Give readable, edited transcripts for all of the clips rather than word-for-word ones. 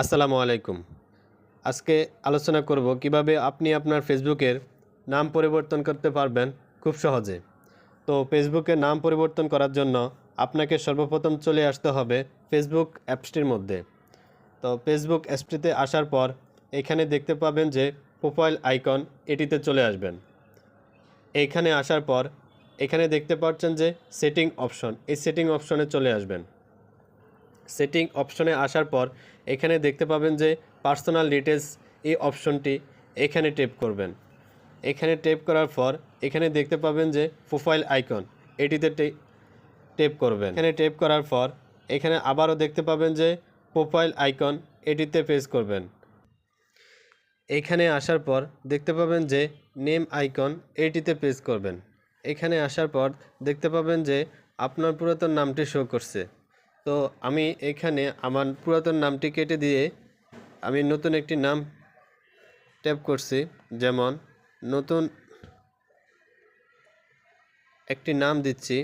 আসসালামু আলাইকুম। আজকে আলোচনা করব কিভাবে আপনি আপনার ফেসবুকের নাম পরিবর্তন করতে পারবেন খুব সহজে। তো ফেসবুকের নাম পরিবর্তন করার জন্য আপনাকে সর্বপ্রথম চলে আসতে হবে ফেসবুক অ্যাপসটির মধ্যে। তো ফেসবুক অ্যাপসটিতে আসার পর এখানে দেখতে পাবেন যে প্রোফাইল আইকন, এটিতে চলে আসবেন। এইখানে আসার পর এখানে দেখতে পাচ্ছেন যে সেটিং অপশন, এই সেটিং অপশনে চলে আসবেন। সেটিং অপশনে আসার পর এখানে দেখতে পাবেন যে পার্সোনাল ডিটেলস, এই অপশনটি এখানে ট্যাপ করবেন। এখানে ট্যাপ করার পর এখানে দেখতে পাবেন যে প্রোফাইল আইকন, এটিতে ট্যাপ করবেন। এখানে ট্যাপ করার পর এখানে আবারও দেখতে পাবেন যে প্রোফাইল আইকন, এটিতে প্রেস করবেন। এখানে আসার পর দেখতে পাবেন যে নেম আইকন, এটিতে প্রেস করবেন। এখানে আসার পর দেখতে পাবেন যে আপনার পুরাতন নামটি শো করছে। তো আমি এখানে আমার পুরাতন নামটি কেটে দিয়ে আমি নতুন একটি নাম ট্যাপ করছি। যেমন নতুন একটি নাম দিচ্ছি।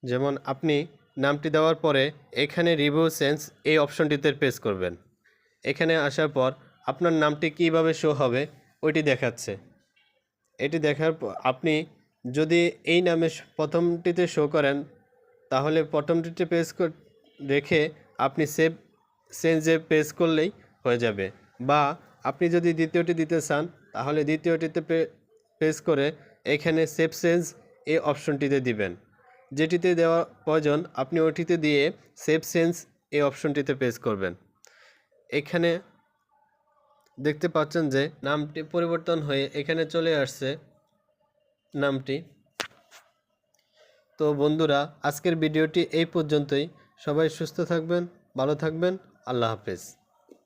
যেমন আপনি নামটি দেওয়ার পরে এখানে রিভিউ চেঞ্জ, এই অপশনটিতে প্রেস করবেন। এখানে আসার পর আপনার নামটি কিভাবে শো হবে ওইটি দেখাচ্ছে। এটি দেখার পর আপনি যদি এই নামে প্রথমটিতে শো করেন তাহলে প্রথমটিতে প্রেস রেখে আপনি সেভ চেঞ্জে প্রেস করলেই হয়ে যাবে। বা আপনি যদি দ্বিতীয়টি দিতে চান তাহলে দ্বিতীয়টিতে প্রেস করে এখানে সেভ চেঞ্জ, এই অপশনটিতে দিবেন। যেটিতে দেওয়া প্রয়োজন আপনি ওটিতে দিয়ে সেভ চেঞ্জ, এই অপশনটিতে প্রেস করবেন। এখানে দেখতে পাচ্ছেন যে নামটি পরিবর্তন হয়ে এখানে চলে আসছে নামটি। তো বন্ধুরা, আজকের ভিডিওটি এই পর্যন্তই। সবাই সুস্থ থাকবেন, ভালো থাকবেন। আল্লাহ হাফেজ।